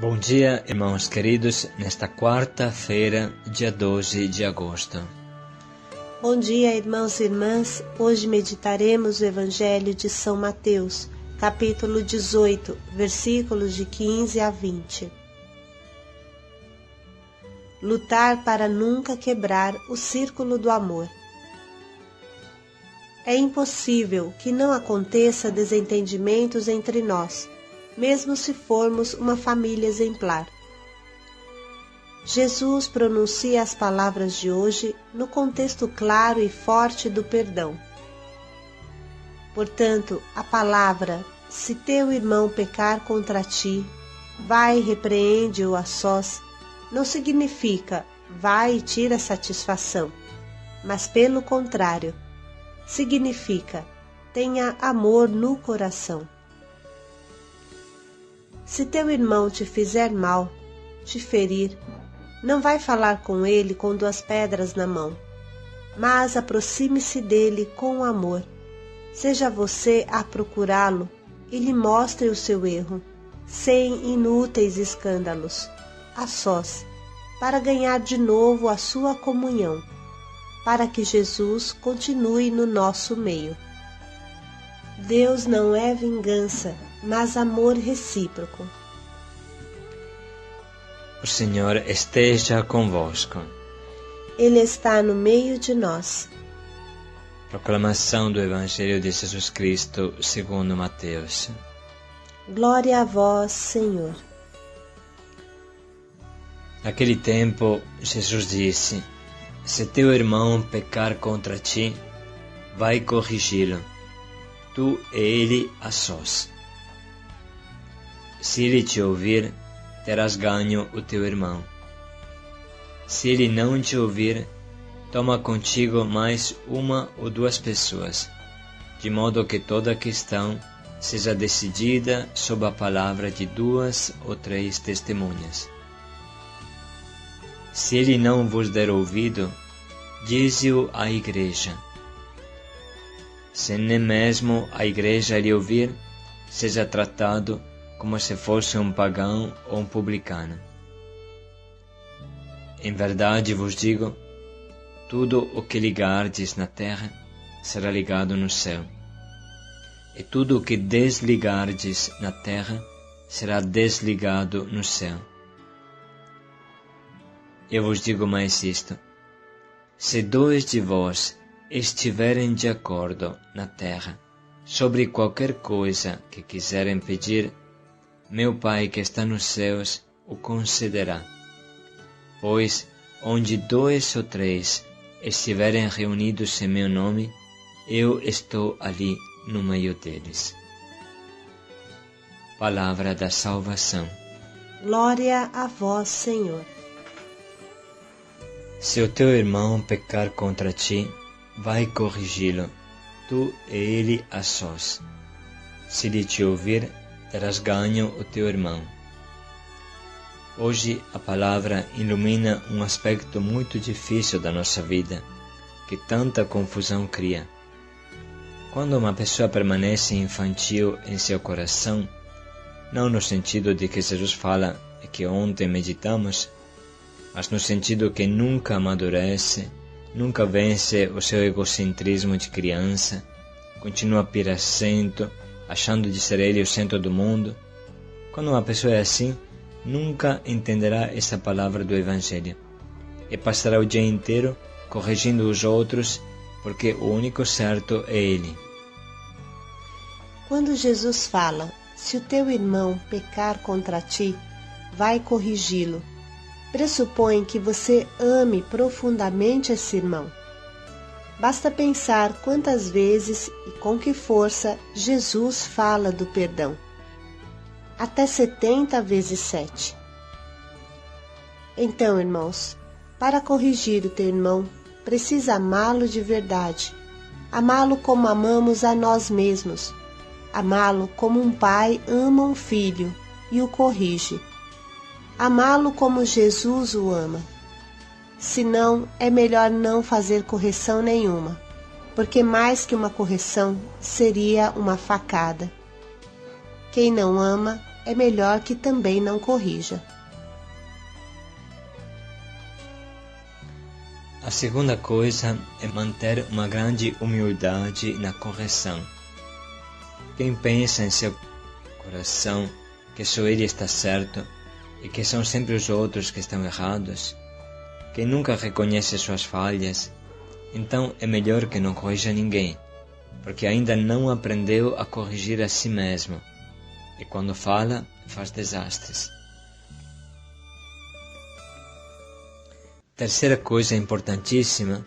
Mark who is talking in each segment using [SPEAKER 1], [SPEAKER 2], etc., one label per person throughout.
[SPEAKER 1] Bom dia, irmãos queridos, nesta quarta-feira, dia 12 de agosto.
[SPEAKER 2] Bom dia, irmãos e irmãs. Hoje meditaremos o Evangelho de São Mateus, capítulo 18, versículos de 15 a 20. Lutar para nunca quebrar o círculo do amor. É impossível que não aconteça desentendimentos entre nós, mesmo se formos uma família exemplar. Jesus pronuncia as palavras de hoje no contexto claro e forte do perdão. Portanto, a palavra, se teu irmão pecar contra ti, vai e repreende-o a sós, não significa vai e tira satisfação, mas pelo contrário, significa tenha amor no coração. Se teu irmão te fizer mal, te ferir, não vai falar com ele com 2 pedras na mão, mas aproxime-se dele com amor. Seja você a procurá-lo e lhe mostre o seu erro, sem inúteis escândalos, a sós, para ganhar de novo a sua comunhão, para que Jesus continue no nosso meio. Deus não é vingança, mas amor recíproco.
[SPEAKER 1] O Senhor esteja convosco.
[SPEAKER 2] Ele está no meio de nós.
[SPEAKER 1] Proclamação do Evangelho de Jesus Cristo segundo Mateus.
[SPEAKER 2] Glória a vós, Senhor.
[SPEAKER 1] Naquele tempo, Jesus disse: Se teu irmão pecar contra ti, vai corrigi-lo, tu e ele a sós. Se ele te ouvir, terás ganho o teu irmão. Se ele não te ouvir, toma contigo mais 1 ou 2 pessoas, de modo que toda a questão seja decidida sob a palavra de 2 ou 3 testemunhas. Se ele não vos der ouvido, dize-o à igreja. Se nem mesmo a igreja lhe ouvir, seja tratado como se fosse um pagão ou um publicano. Em verdade vos digo, tudo o que ligardes na terra será ligado no céu, e tudo o que desligardes na terra será desligado no céu. Eu vos digo mais isto: se 2 de vós estiverem de acordo na terra sobre qualquer coisa que quiserem pedir, meu Pai que está nos céus o concederá. Pois, onde 2 ou 3 estiverem reunidos em meu nome, eu estou ali no meio deles. Palavra da salvação.
[SPEAKER 2] Glória a vós, Senhor.
[SPEAKER 1] Se o teu irmão pecar contra ti, vai corrigi-lo, tu e ele a sós. Se ele te ouvir, terás ganho o teu irmão. Hoje a palavra ilumina um aspecto muito difícil da nossa vida, que tanta confusão cria. Quando uma pessoa permanece infantil em seu coração, não no sentido de que Jesus fala e que ontem meditamos, mas no sentido que nunca amadurece, nunca vence o seu egocentrismo de criança, continua piracento, achando de ser ele o centro do mundo. Quando uma pessoa é assim, nunca entenderá essa palavra do Evangelho e passará o dia inteiro corrigindo os outros, porque o único certo é ele.
[SPEAKER 2] Quando Jesus fala, se o teu irmão pecar contra ti, vai corrigi-lo, pressupõe que você ame profundamente esse irmão. Basta pensar quantas vezes e com que força Jesus fala do perdão. Até 70 vezes 7. Então, irmãos, para corrigir o teu irmão, precisa amá-lo de verdade. Amá-lo como amamos a nós mesmos. Amá-lo como um pai ama um filho e o corrige. Amá-lo como Jesus o ama. Senão, é melhor não fazer correção nenhuma, porque mais que uma correção, seria uma facada. Quem não ama, é melhor que também não corrija.
[SPEAKER 1] A segunda coisa é manter uma grande humildade na correção. Quem pensa em seu coração que só ele está certo e que são sempre os outros que estão errados, quem nunca reconhece suas falhas, então é melhor que não corrija ninguém, porque ainda não aprendeu a corrigir a si mesmo, e quando fala, faz desastres. Terceira coisa importantíssima,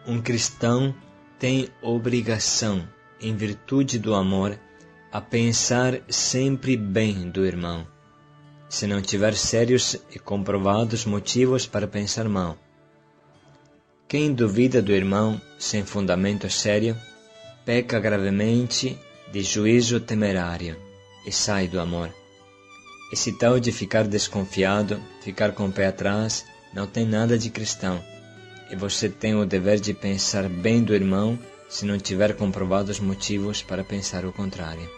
[SPEAKER 1] um cristão tem obrigação, em virtude do amor, a pensar sempre bem do irmão, se não tiver sérios e comprovados motivos para pensar mal. Quem duvida do irmão sem fundamento sério, peca gravemente de juízo temerário e sai do amor. Esse tal de ficar desconfiado, ficar com o pé atrás, não tem nada de cristão, e você tem o dever de pensar bem do irmão se não tiver comprovados motivos para pensar o contrário.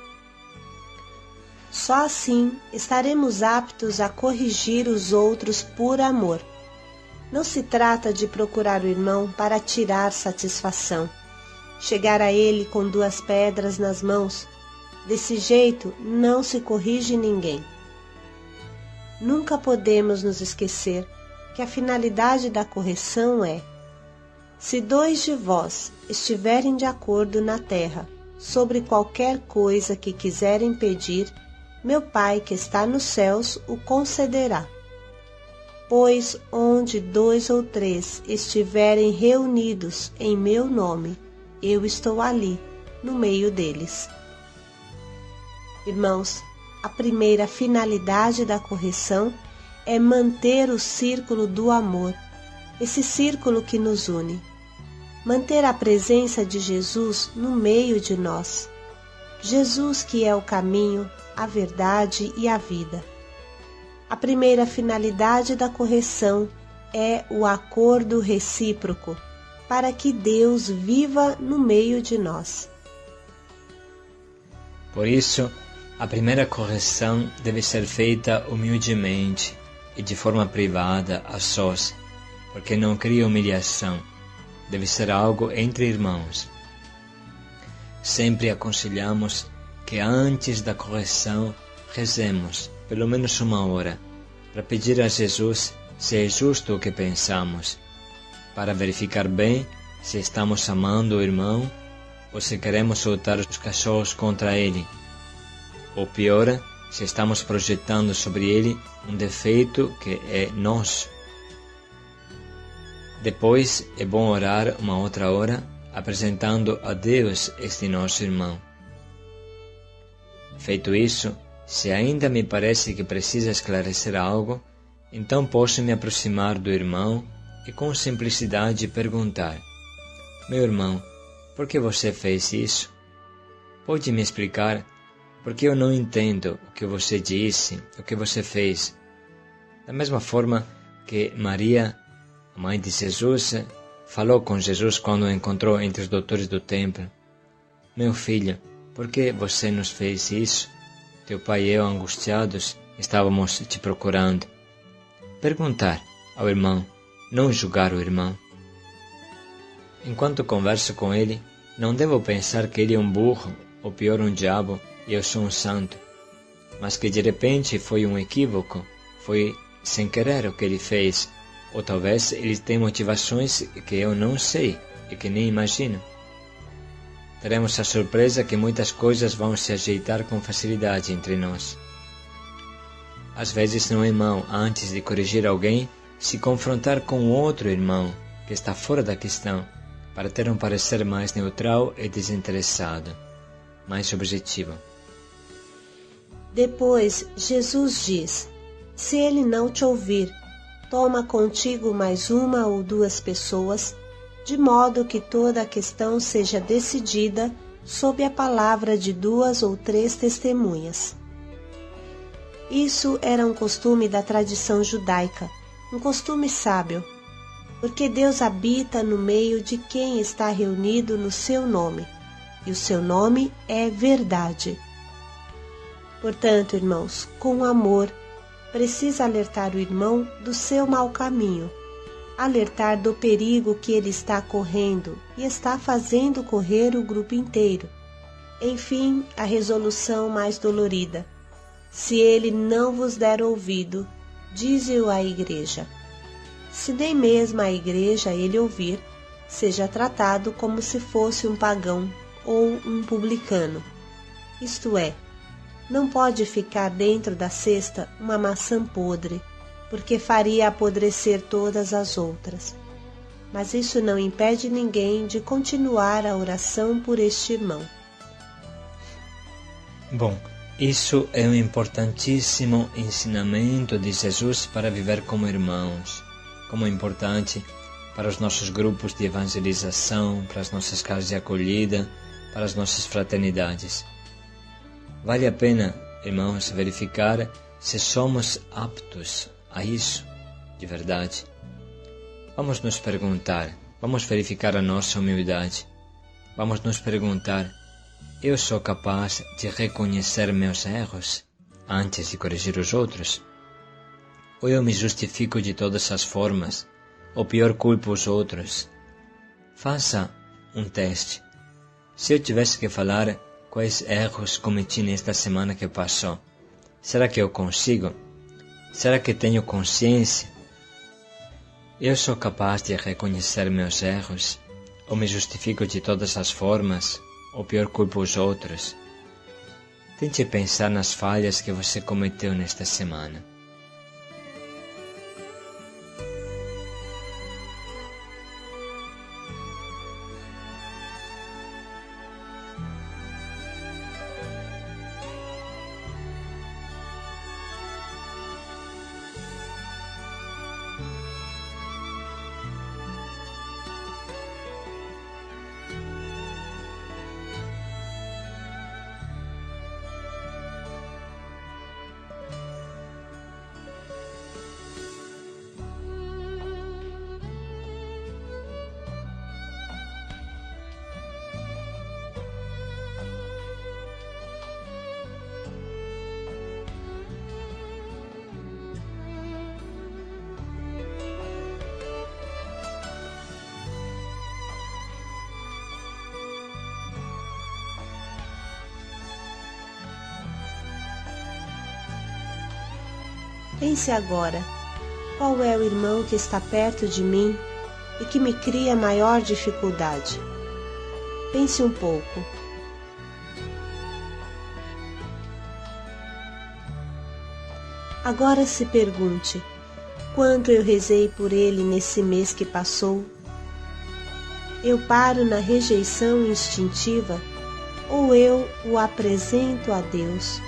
[SPEAKER 2] Só assim estaremos aptos a corrigir os outros por amor. Não se trata de procurar o irmão para tirar satisfação, chegar a ele com 2 pedras nas mãos. Desse jeito não se corrige ninguém. Nunca podemos nos esquecer que a finalidade da correção é: se 2 de vós estiverem de acordo na terra sobre qualquer coisa que quiserem pedir, meu Pai que está nos céus o concederá. Pois onde 2 ou 3 estiverem reunidos em meu nome, eu estou ali, no meio deles. Irmãos, a primeira finalidade da correção é manter o círculo do amor, esse círculo que nos une. Manter a presença de Jesus no meio de nós. Jesus que é o caminho, a verdade e a vida. A primeira finalidade da correção é o acordo recíproco, para que Deus viva no meio de nós.
[SPEAKER 1] Por isso, a primeira correção deve ser feita humildemente e de forma privada, a sós, porque não cria humilhação. Deve ser algo entre irmãos. Sempre aconselhamos que antes da correção rezemos pelo menos 1 hora, para pedir a Jesus se é justo o que pensamos, para verificar bem se estamos amando o irmão ou se queremos soltar os cachorros contra ele, ou pior, se estamos projetando sobre ele um defeito que é nosso. Depois é bom orar 1 outra hora, apresentando a Deus este nosso irmão. Feito isso, se ainda me parece que precisa esclarecer algo, então posso me aproximar do irmão e com simplicidade perguntar: meu irmão, por que você fez isso? Pode me explicar? Porque eu não entendo o que você disse, o que você fez. Da mesma forma que Maria, a mãe de Jesus, falou com Jesus quando o encontrou entre os doutores do templo: meu filho, por que você nos fez isso? Teu pai e eu, angustiados, estávamos te procurando. Perguntar ao irmão, não julgar o irmão. Enquanto converso com ele, não devo pensar que ele é um burro, ou pior, um diabo, e eu sou um santo, mas que de repente foi um equívoco, foi sem querer o que ele fez, ou talvez ele tem motivações que eu não sei e que nem imagino. Teremos a surpresa que muitas coisas vão se ajeitar com facilidade entre nós. Às vezes não é mau, antes de corrigir alguém, se confrontar com outro irmão que está fora da questão, para ter um parecer mais neutral e desinteressado, mais objetivo.
[SPEAKER 2] Depois, Jesus diz: se ele não te ouvir, toma contigo mais 1 ou 2 pessoas, de modo que toda a questão seja decidida sob a palavra de 2 ou 3 testemunhas. Isso era um costume da tradição judaica, um costume sábio, porque Deus habita no meio de quem está reunido no seu nome, e o seu nome é verdade. Portanto, irmãos, com amor, precisa alertar o irmão do seu mau caminho, alertar do perigo que ele está correndo e está fazendo correr o grupo inteiro. Enfim, a resolução mais dolorida: se ele não vos der ouvido, dize-o à igreja. Se nem mesmo a igreja ele ouvir, seja tratado como se fosse um pagão ou um publicano. Isto é, não pode ficar dentro da cesta uma maçã podre, porque faria apodrecer todas as outras. Mas isso não impede ninguém de continuar a oração por este irmão.
[SPEAKER 1] Bom, isso é um importantíssimo ensinamento de Jesus para viver como irmãos, como é importante para os nossos grupos de evangelização, para as nossas casas de acolhida, para as nossas fraternidades. Vale a pena, irmãos, verificar se somos aptos a isso, de verdade. Vamos nos perguntar, vamos verificar a nossa humildade. Vamos nos perguntar: eu sou capaz de reconhecer meus erros antes de corrigir os outros? Ou eu me justifico de todas as formas, ou pior, culpo os outros? Faça um teste. Se eu tivesse que falar quais erros cometi nesta semana que passou, será que eu consigo? Será que tenho consciência? Eu sou capaz de reconhecer meus erros, ou me justifico de todas as formas, ou pior, culpo os outros? Tente pensar nas falhas que você cometeu nesta semana.
[SPEAKER 2] Pense agora, qual é o irmão que está perto de mim e que me cria maior dificuldade? Pense um pouco. Agora se pergunte, quanto eu rezei por ele nesse mês que passou? Eu paro na rejeição instintiva ou eu o apresento a Deus?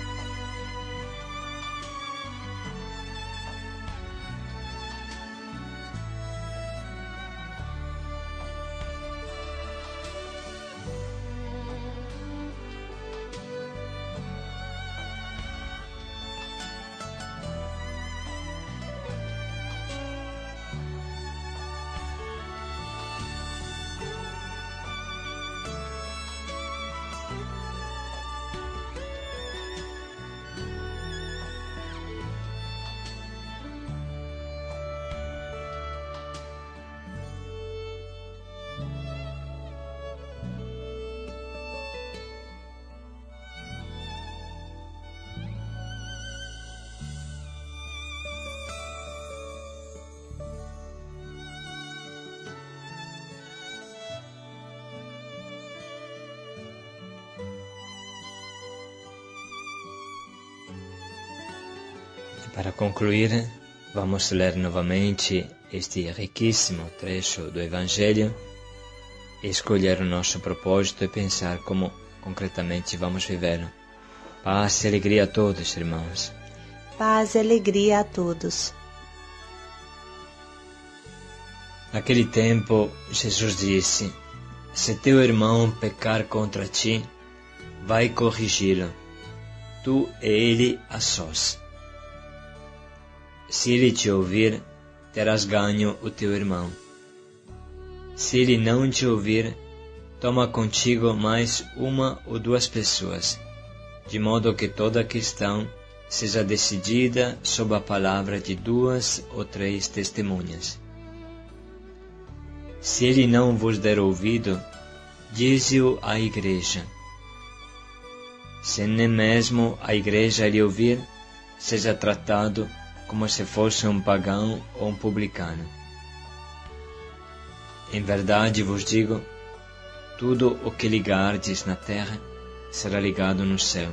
[SPEAKER 1] Para concluir, vamos ler novamente este riquíssimo trecho do Evangelho, escolher o nosso propósito e pensar como concretamente vamos vivê-lo. Paz e alegria a todos, irmãos.
[SPEAKER 2] Paz e alegria a todos.
[SPEAKER 1] Naquele tempo, Jesus disse: se teu irmão pecar contra ti, vai corrigi-lo, tu e ele a sós. Se ele te ouvir, terás ganho o teu irmão. Se ele não te ouvir, toma contigo mais uma ou duas pessoas, de modo que toda questão seja decidida sob a palavra de 2 ou 3 testemunhas. Se ele não vos der ouvido, dize-o à igreja. Se nem mesmo a igreja lhe ouvir, seja tratado como se fosse um pagão ou um publicano. Em verdade vos digo, tudo o que ligardes na terra será ligado no céu,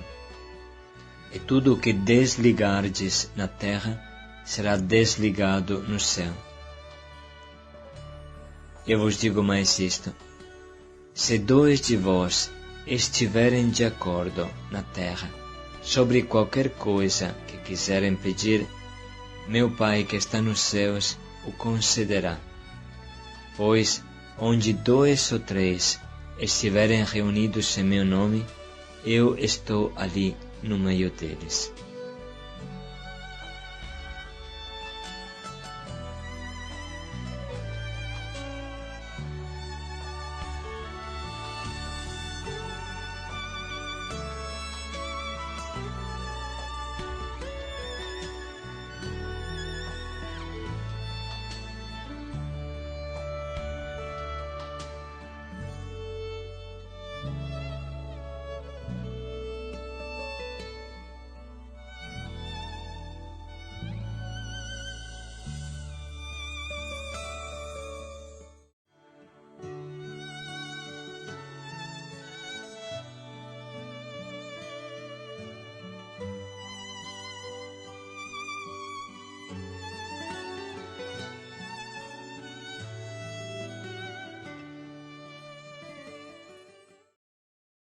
[SPEAKER 1] e tudo o que desligardes na terra será desligado no céu. Eu vos digo mais isto: se 2 de vós estiverem de acordo na terra sobre qualquer coisa que quiserem pedir, meu Pai que está nos céus o concederá. Pois, onde 2 ou 3 estiverem reunidos em meu nome, eu estou ali no meio deles.